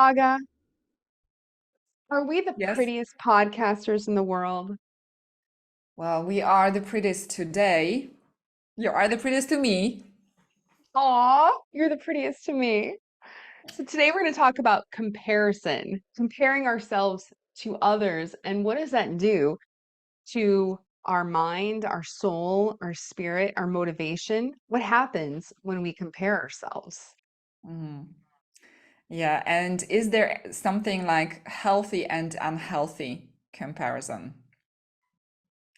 Daga, are we the Yes. prettiest podcasters in the world? Well, we are the prettiest today. You are the prettiest to me. Aw, you're the prettiest to me. So today we're going to talk about comparison, comparing ourselves to others, and what does that do to our mind, our soul, our spirit, our motivation? What happens when we compare ourselves? Mm. Yeah, and is there something like healthy and unhealthy comparison?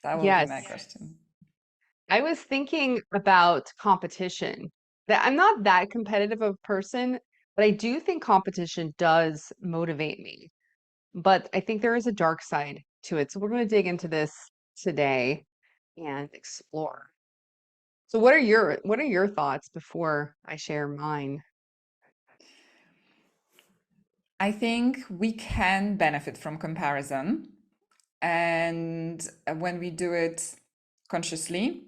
That will be my Yes, question. I was thinking about competition. That I'm not that competitive of a person, but I do think competition does motivate me. But I think there is a dark side to it. So we're going to dig into this today and explore. So what are your thoughts before I share mine? I think we can benefit from comparison, and when we do it consciously,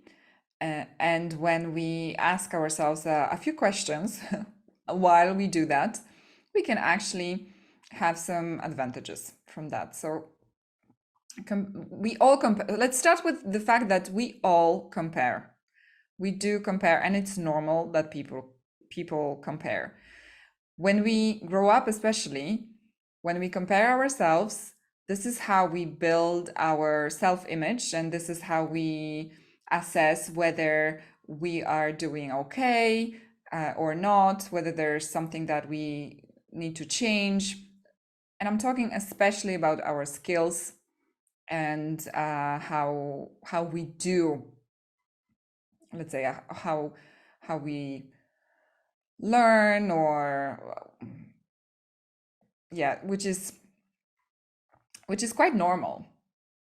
and when we ask ourselves a few questions while we do that, we can actually have some advantages from that. So we all compare. Let's start with the fact that we all compare. We do compare, and it's normal that people compare. When we grow up, especially when we compare ourselves, this is how we build our self-image, and this is how we assess whether we are doing okay or not, whether there's something that we need to change. And I'm talking especially about our skills and how we do, let's say, how we learn, or yeah, which is quite normal.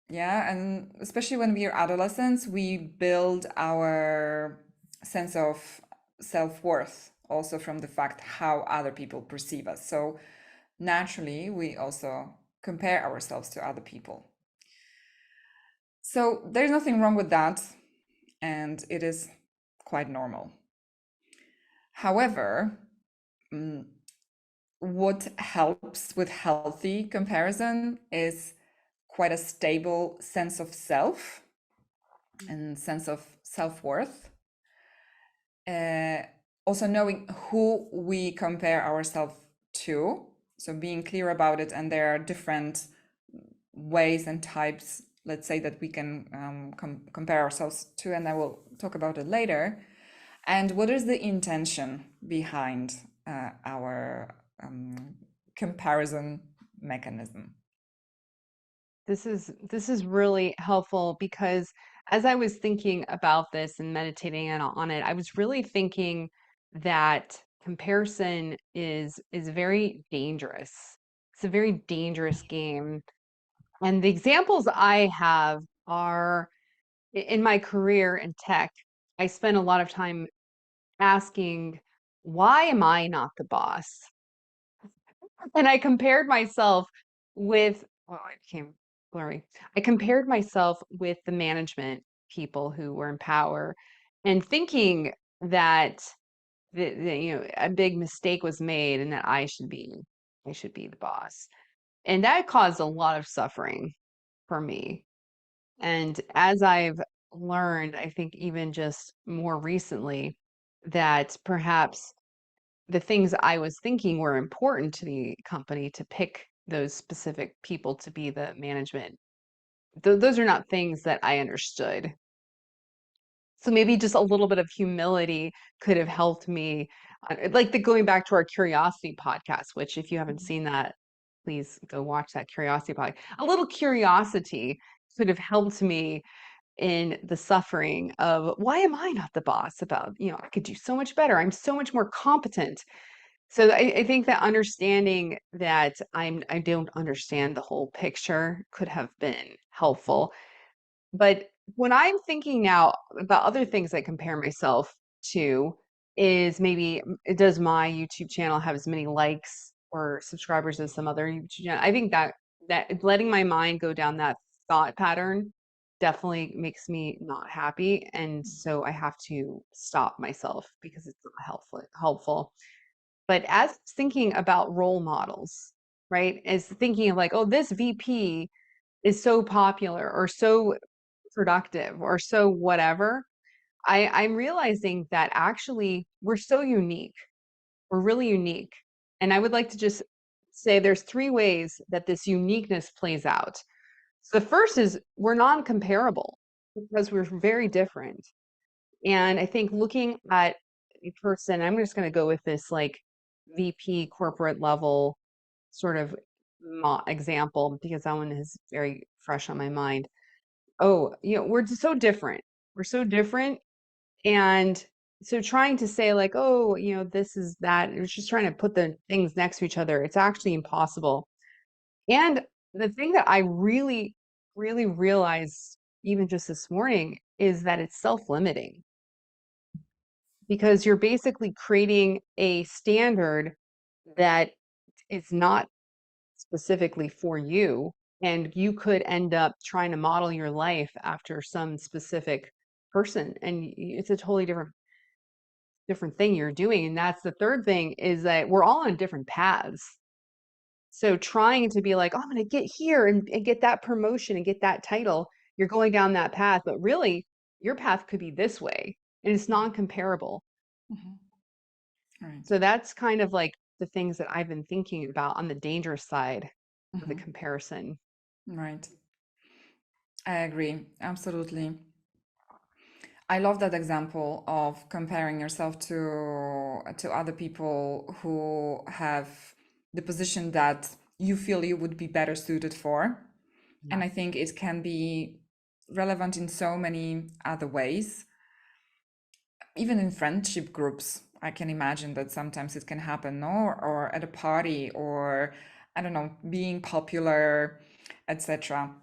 Yeah, and especially when we are adolescents, we build our sense of self-worth also from the fact how other people perceive us. So naturally, we also compare ourselves to other people. So there's nothing wrong with that, and it is quite normal. However, mm, what helps with healthy comparison is quite a stable sense of self and sense of self-worth. Uh, Also knowing who we compare ourselves to, so being clear about it, and there are different ways and types, let's say, that we can compare ourselves to, and I will talk about it later. And what is the intention behind our comparison mechanism? This is really helpful because as I was thinking about this and meditating on it, I was really thinking that comparison is very dangerous. It's a very dangerous game. And the examples I have are in my career in tech, I spent a lot of time asking, why am I not the boss? And I compared myself with, oh, it became blurry. I compared myself with the management people who were in power and thinking that a big mistake was made and that I should be the boss. And that caused a lot of suffering for me. And as I've learned, I think even just more recently, that perhaps the things I was thinking were important to the company to pick those specific people to be the management. Those are not things that I understood. So maybe just a little bit of humility could have helped me, like the going back to our curiosity podcast, which if you haven't seen that, please go watch that curiosity podcast. A little curiosity could have helped me in the suffering of why am I not the boss about, I could do so much better. I'm so much more competent. So I think that understanding that I don't understand the whole picture could have been helpful. But when I'm thinking now about other things I compare myself to is maybe does my YouTube channel have as many likes or subscribers as some other YouTube channel? I think that letting my mind go down that thought pattern definitely makes me not happy. And so I have to stop myself because it's not helpful. But as thinking about role models, right, is thinking of like, oh, this VP is so popular or so productive or so whatever, I'm realizing that actually we're so unique. We're really unique. And I would like to just say there's three ways that this uniqueness plays out. So the first is we're non-comparable because we're very different. And I think looking at a person, I'm just going to go with this like VP corporate level sort of example because that one is very fresh on my mind. Oh, we're just so different. We're so different. And so trying to say like, oh, this is that, it's just trying to put the things next to each other. It's actually impossible. And the thing that I really, really realized even just this morning is that it's self-limiting because you're basically creating a standard that is not specifically for you. And you could end up trying to model your life after some specific person. And it's a totally different thing you're doing. And that's the third thing is that we're all on different paths. So trying to be like, oh, I'm going to get here and get that promotion and get that title, you're going down that path. But really, your path could be this way and it's non-comparable. Mhm. Right. So that's kind of like the things that I've been thinking about on the dangerous side of the Mhm. comparison. Right. I agree. Absolutely. I love that example of comparing yourself to other people who have the position that you feel you would be better suited for. Yeah. And I think it can be relevant in so many other ways. Even in friendship groups, I can imagine that sometimes it can happen, no? Or at a party, or I don't know, being popular, etc.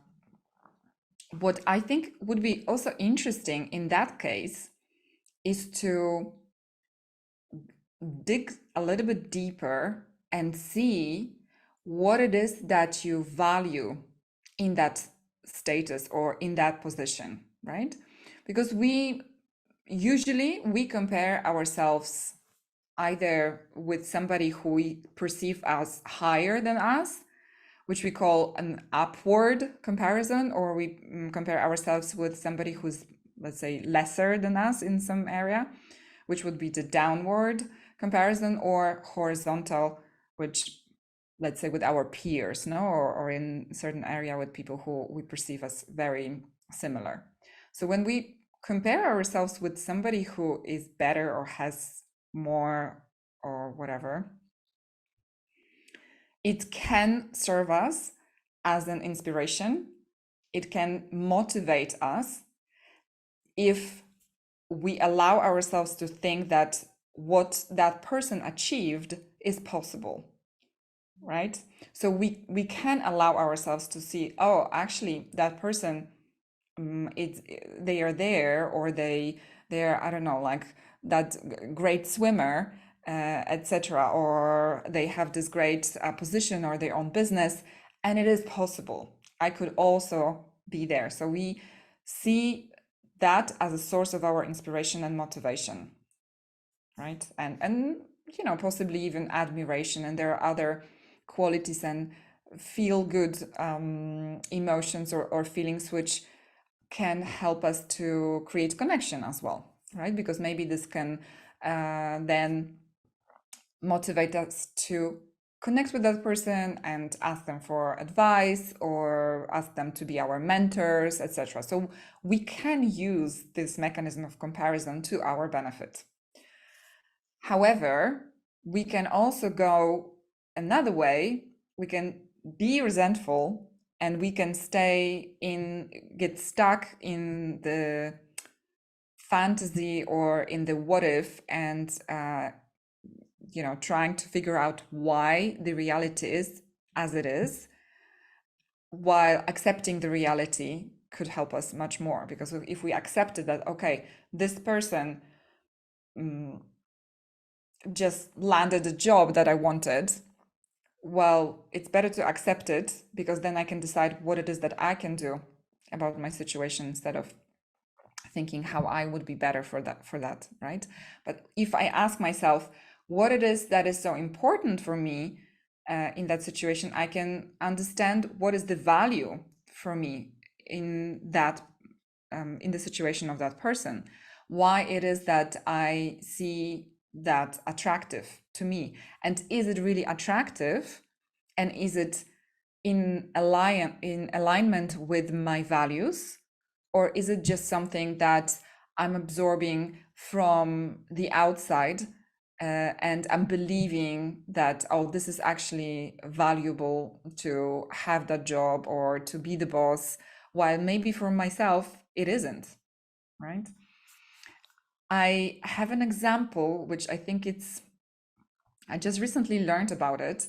What I think would be also interesting in that case is to dig a little bit deeper and see what it is that you value in that status or in that position, right? Because we compare ourselves either with somebody who we perceive as higher than us, which we call an upward comparison, or we compare ourselves with somebody who's, let's say, lesser than us in some area, which would be the downward comparison, or horizontal, which, let's say, with our peers, no, or in certain area with people who we perceive as very similar. So when we compare ourselves with somebody who is better or has more or whatever, it can serve us as an inspiration. It can motivate us if we allow ourselves to think that what that person achieved is possible, right? So we can allow ourselves to see, oh, actually that person, it's they are there, or they're, I don't know, like that great swimmer, etc., or they have this great position or their own business, and it is possible. I could also be there. So we see that as a source of our inspiration and motivation, right? And possibly even admiration. And there are other qualities and feel good emotions or feelings which can help us to create connection as well, right? Because maybe this can then motivate us to connect with that person and ask them for advice or ask them to be our mentors, etc. So we can use this mechanism of comparison to our benefit. However, we can also go another way. We can be resentful and we can get stuck in the fantasy or in the what if, and trying to figure out why the reality is as it is, while accepting the reality could help us much more. Because if we accepted that, okay, this person just landed a job that I wanted, well, it's better to accept it, because then I can decide what it is that I can do about my situation instead of thinking how I would be better for that, right? But if I ask myself, what it is that is so important for me in that situation. I can understand what is the value for me in that in the situation of that person, why it is that I see that attractive to me, and is it really attractive, and is it in alignment with my values, or is it just something that I'm absorbing from the outside, and I'm believing that, oh, this is actually valuable to have that job or to be the boss, while maybe for myself it isn't, right? I have an example which I just recently learned about it,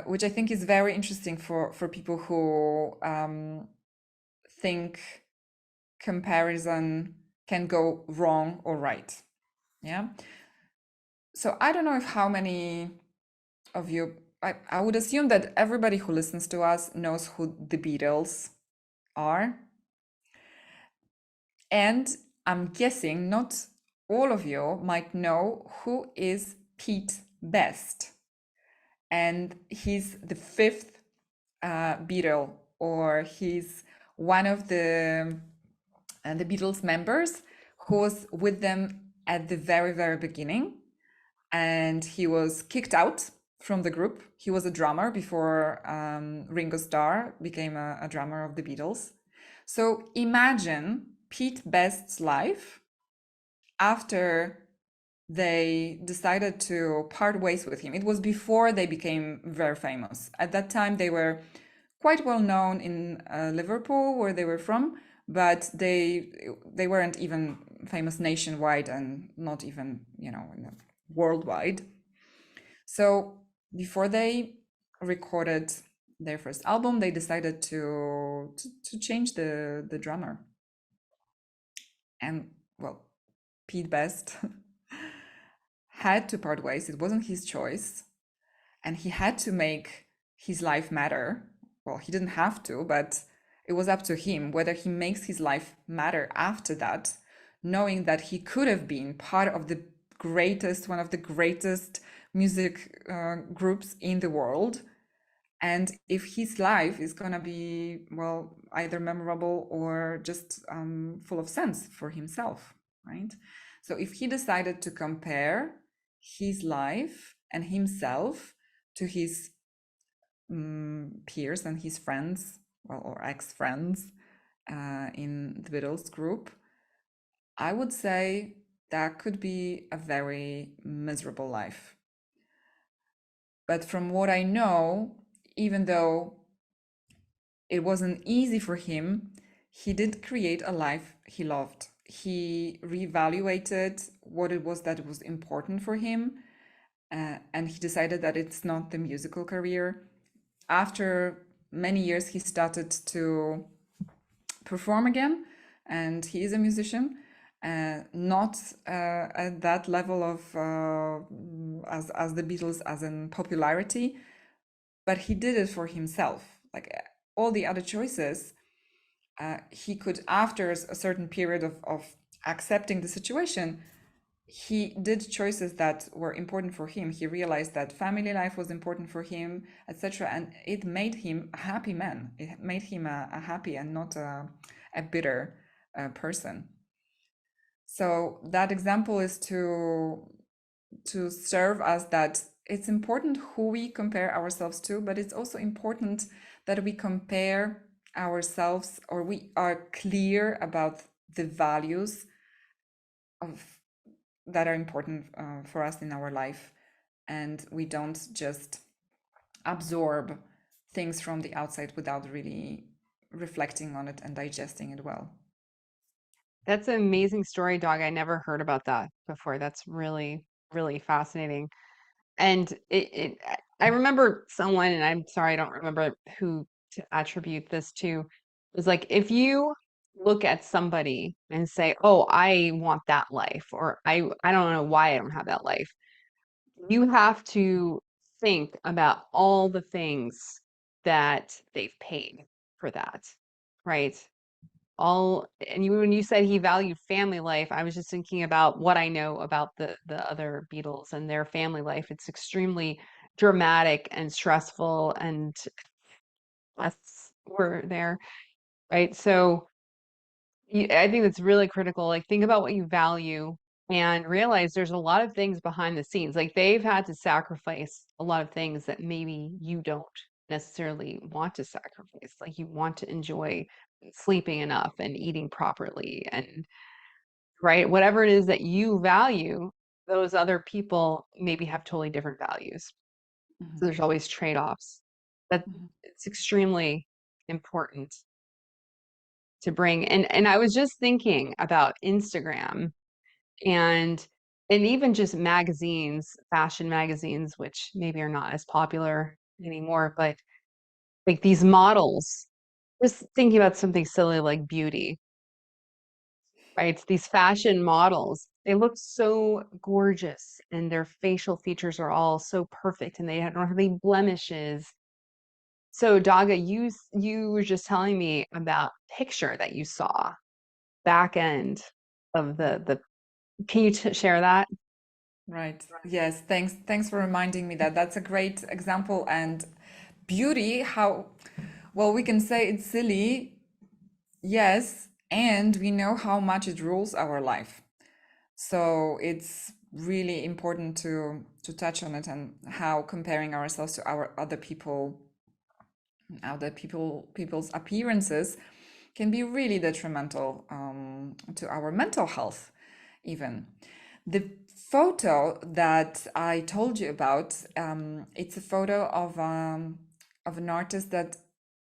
which I think is very interesting for people who think comparison can go wrong or right. Yeah. So I don't know if how many of you, I would assume that everybody who listens to us knows who the Beatles are. And I'm guessing not all of you might know who is Pete Best. And he's the fifth Beatle, or he's one of the Beatles members who was with them at the very, very beginning. And he was kicked out from the group. He was a drummer before Ringo Starr became a drummer of the Beatles. So imagine Pete Best's life after they decided to part ways with him. It was before they became very famous. At that time, they were quite well known in Liverpool, where they were from, but they weren't even famous nationwide, and not even, worldwide. So before they recorded their first album, they decided to change the drummer. And well, Pete Best had to part ways. It wasn't his choice, and he had to make his life matter. Well, he didn't have to, but it was up to him whether he makes his life matter after that, knowing that he could have been part of the one of the greatest music groups in the world. And if his life is going to be, well, either memorable or just full of sense for himself, right? So if he decided to compare his life and himself to his peers and his friends, well, or ex-friends in the Beatles group, I would say that could be a very miserable life. But from what I know, even though it wasn't easy for him, he did create a life he loved. He reevaluated what it was that was important for him, and he decided that it's not the musical career. After many years, he started to perform again, and he is a musician. Not at that level of as the Beatles, as in popularity, but he did it for himself. Like all the other choices, he could, after a certain period of accepting the situation, he did choices that were important for him. He realized that family life was important for him, etc. And it made him a happy man. It made him a happy and not a bitter person. So that example is to serve us that it's important who we compare ourselves to, but it's also important that we compare ourselves, or we are clear about the values of that are important for us in our life, and we don't just absorb things from the outside without really reflecting on it and digesting it well. That's an amazing story, dog. I never heard about that before. That's really, really fascinating. And I remember someone, and I'm sorry, I don't remember who to attribute this to, was like, if you look at somebody and say, "Oh, I want that life," or I don't know why I don't have that life, you have to think about all the things that they've paid for that, right? all, and you, when you said he valued family life, I was just thinking about what I know about the other Beatles and their family life. It's extremely dramatic and stressful, and us were there, right? So I think that's really critical. Like, think about what you value and realize there's a lot of things behind the scenes. Like, they've had to sacrifice a lot of things that maybe you don't necessarily want to sacrifice. Like, you want to enjoy sleeping enough and eating properly and, right, whatever it is that you value, those other people maybe have totally different values. So Mhm, there's always trade-offs. That mhm, it's extremely important to bring. And I was just thinking about Instagram and even just magazines, fashion magazines, which maybe are not as popular anymore, but like these models, just thinking about something silly like beauty, right? These fashion models, they look so gorgeous and their facial features are all so perfect and they don't have any blemishes. So Daga, you were just telling me about a picture that you saw back end of mhm. the can you share that? Right. Yes. Thanks for reminding me that that's a great example. And beauty, how, well, we can say it's silly, yes, and we know how much it rules our life. So it's really important to touch on it and how comparing ourselves to our people's appearances can be really detrimental to our mental health even. The photo that I told you about, it's a photo of an artist that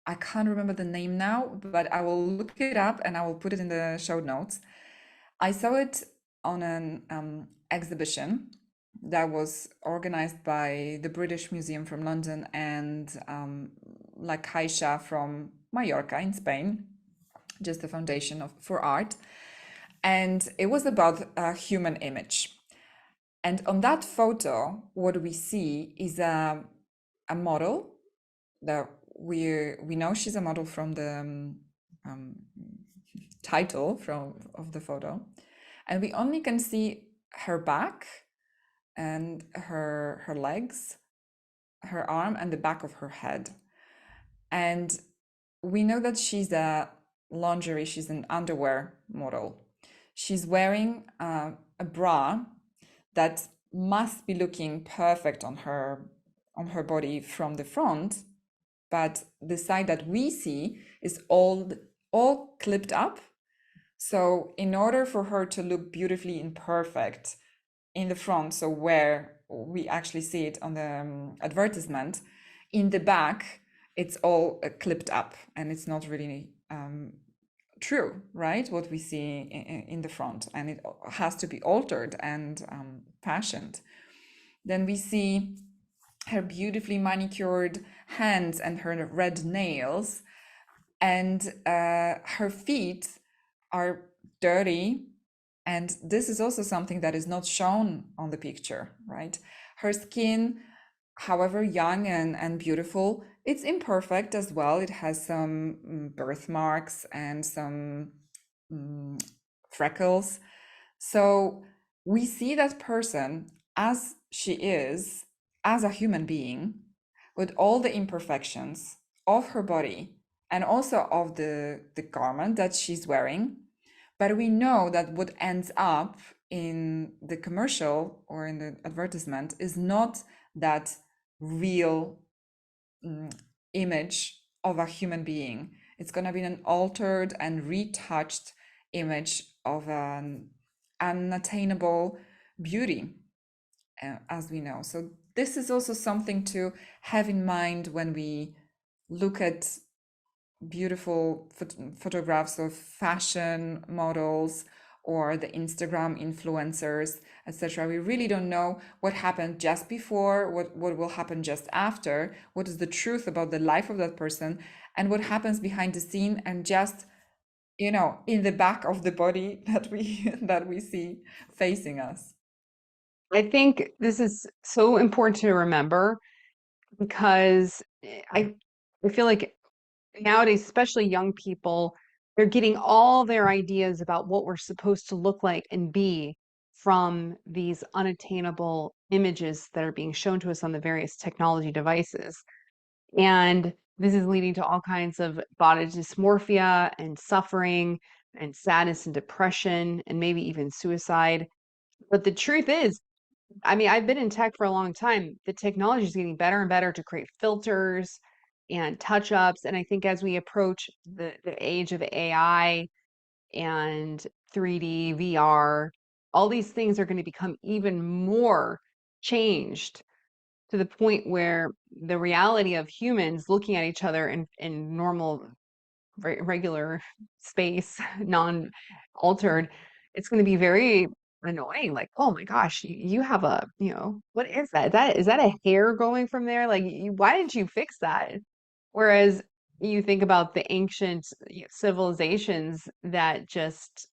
I can't remember the name now, but I will look it up and I will put it in the show notes. I saw it on an exhibition that was organized by the British Museum from London and La Caixa from Mallorca in Spain, just a foundation for art. And it was about a human image. And on that photo, what we see is a model that we know she's a model from the um, title from of the photo, and we only can see her back and her legs, her arm, and the back of her head. And we know that she's a lingerie, she's an underwear model. She's wearing a bra that must be looking perfect on her body from the front, but the side that we see is all clipped up. So in order for her to look beautifully and perfect in the front, so where we actually see it on the advertisement, in the back it's all clipped up and it's not really true, right? What we see in the front, and it has to be altered and fashioned. Then we see her beautifully manicured hands and her red nails, and her feet are dirty. And this is also something that is not shown on the picture, right? Her skin, however young and beautiful, it's imperfect as well. It has some birthmarks and some mm, freckles. So we see that person as she is, as a human being, with all the imperfections of her body and also of the garment that she's wearing. But we know that what ends up in the commercial or in the advertisement is not that real mm, image of a human being. It's going to be an altered and retouched image of an unattainable beauty, as we know. So, this is also something to have in mind when we look at beautiful photographs of fashion models or the Instagram influencers, etc. We really don't know what happened just before, what will happen just after, what is the truth about the life of that person, and what happens behind the scene and just, in the back of the body that we see facing us. I think this is so important to remember because I feel like nowadays, especially young people, they're getting all their ideas about what we're supposed to look like and be from these unattainable images that are being shown to us on the various technology devices. And this is leading to all kinds of body dysmorphia and suffering and sadness and depression and maybe even suicide. But the truth is, I mean, I've been in tech for a long time. The technology is getting better and better to create filters and touch ups. And I think as we approach the age of AI and 3D, VR, all these things are going to become even more changed to the point where the reality of humans looking at each other in normal, regular space, non-altered, it's going to be very annoying. Like, oh my gosh, you have a, what is that? Is that a hair going from there? Like, why didn't you fix that? Whereas you think about the ancient civilizations that just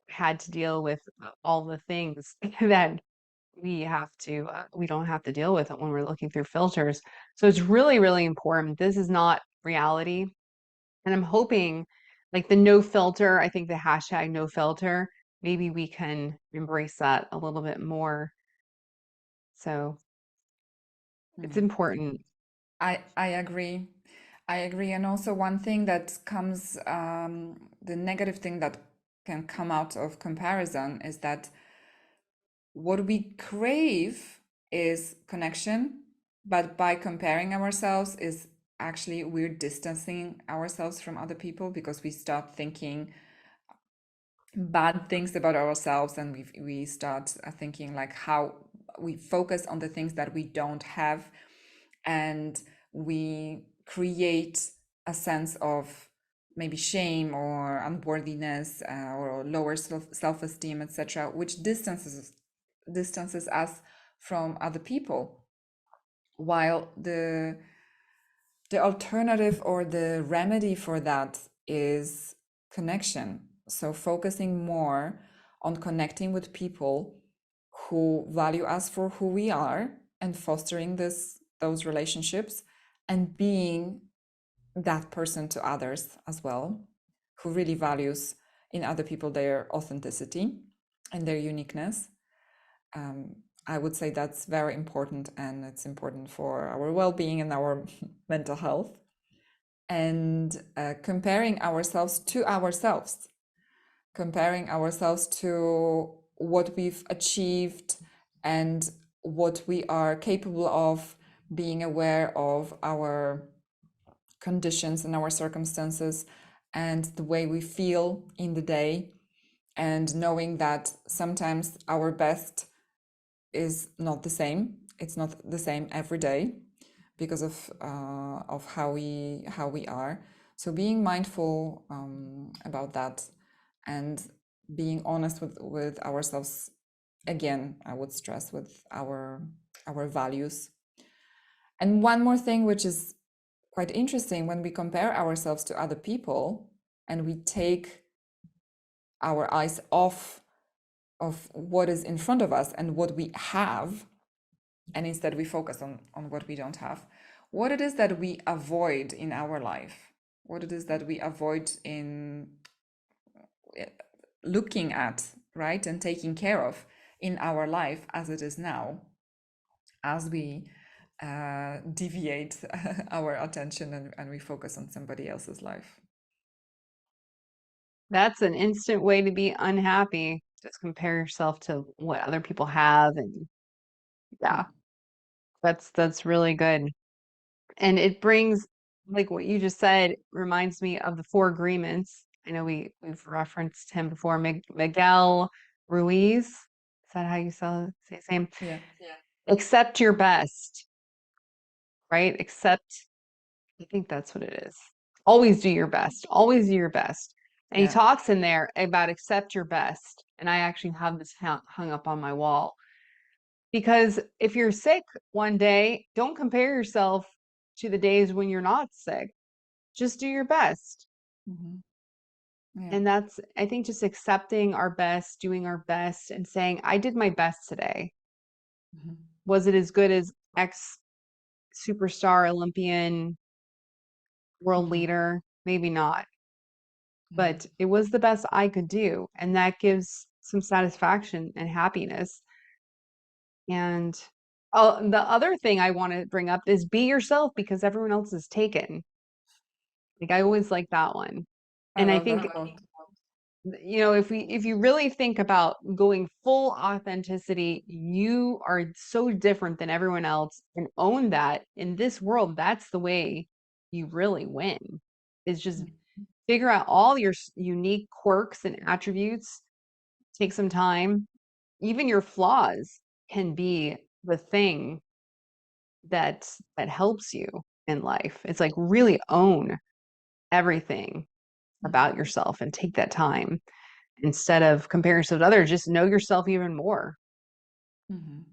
had to deal with all the things that we don't have to deal with it when we're looking through filters. So it's really, really important. This is not reality. And I'm hoping like the no filter, I think the hashtag no filter, maybe we can embrace that a little bit more. So it's Mm. important. I agree. I agree. And also one thing that comes, the negative thing that can come out of comparison is that what we crave is connection, but by comparing ourselves is actually we're distancing ourselves from other people because we start thinking bad things about ourselves, and we start thinking like how we focus on the things that we don't have, and we create a sense of maybe shame or unworthiness, or lower self-esteem, etc., which distances us from other people, while the alternative or the remedy for that is connection. So focusing more on connecting with people who value us for who we are, and fostering those relationships, and being that person to others as well, who really values in other people their authenticity and their uniqueness. um, I would say that's very important, and it's important for our well-being and our mental health. And comparing ourselves to ourselves, comparing ourselves to what we've achieved and what we are capable of, being aware of our conditions and our circumstances and the way we feel in the day, and knowing that sometimes our best is not the same. It's not the same every day because of how we are. So being mindful about that, and being honest with ourselves. Again, I would stress with our values. And one more thing, which is quite interesting, when we compare ourselves to other people and we take our eyes off of what is in front of us and what we have, and instead we focus on what we don't have, what it is that we avoid in our life, what it is that we avoid in looking at, right, and taking care of in our life as it is now, as we deviate our attention, and we focus on somebody else's life. That's an instant way to be unhappy. Just compare yourself to what other people have. And Mm. yeah, that's really good. And it brings, like what you just said, reminds me of the Four Agreements. I know we've referenced him before, Miguel Ruiz. Is that how you say his name? Yeah. Accept your best, right? Accept, I think that's what it is. Always do your best. Always do your best. And he Yeah. talks in there about accept your best. And I actually have this hung up on my wall. Because if you're sick one day, don't compare yourself to the days when you're not sick. Just do your best. Hmm. Yeah. And that's, I think, just accepting our best, doing our best, and saying, I did my best today. Hmm. Was it as good as X superstar, Olympian, world Hmm. leader? Maybe not. Mhm. but it was the best I could do. And that gives some satisfaction and happiness. And the other thing I want to bring up is be yourself because everyone else is taken. Like I always like that one. I And I love think, that quote. if you really think about going full authenticity, you are so different than everyone else and own that in this world, that's the way you really win. Is just figure out all your unique quirks and attributes, take some time. Even your flaws can be the thing that helps you in life. It's like really own everything Mhm. about yourself and take that time instead of comparing yourself to others, just know yourself even more. Mhm.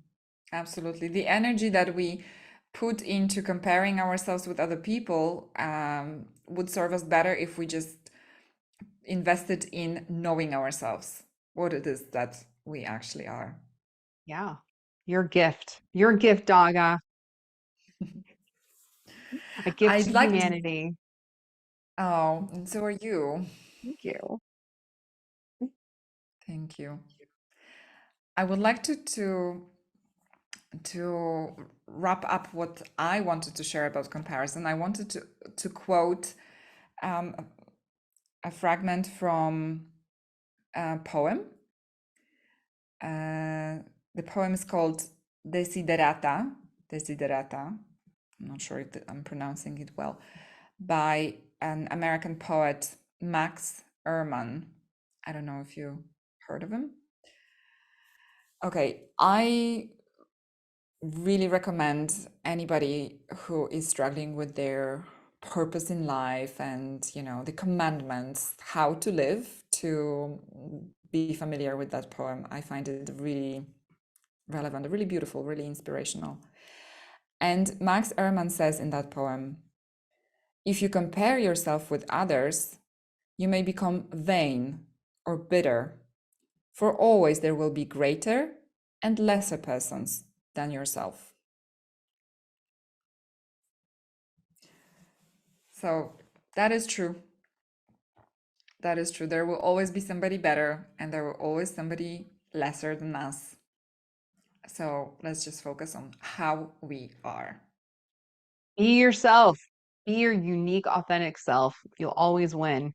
Absolutely. The energy that we put into comparing ourselves with other people would serve us better if we just invested in knowing ourselves, what it is that we actually are. Yeah. Your gift, Daga, a gift I'd to like to, humanity. oh, and so are you. Thank you. Thank you. I would like to wrap up what I wanted to share about comparison. I wanted to quote um, a fragment from a poem. Uh, the poem is called Desiderata. Desiderata. I'm not sure if I'm pronouncing it well, by an American poet, Max Ehrmann. I don't know if you heard of him. Okay, I really recommend anybody who is struggling with their purpose in life and the commandments how to live to be familiar with that poem. I find it really relevant, really beautiful, really inspirational. And Max Ehrmann says in that poem, if you compare yourself with others, you may become vain or bitter, for always there will be greater and lesser persons than yourself. So that is true. That is true. There will always be somebody better, and there will always somebody lesser than us. So let's just focus on how we are. Be yourself. Be your unique, authentic self. You'll always win.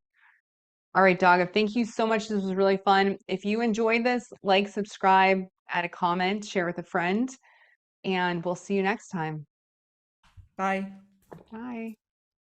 All right, Daga, thank you so much. This was really fun. If you enjoyed this, like, subscribe, add a comment, share with a friend, and we'll see you next time. Bye. Bye.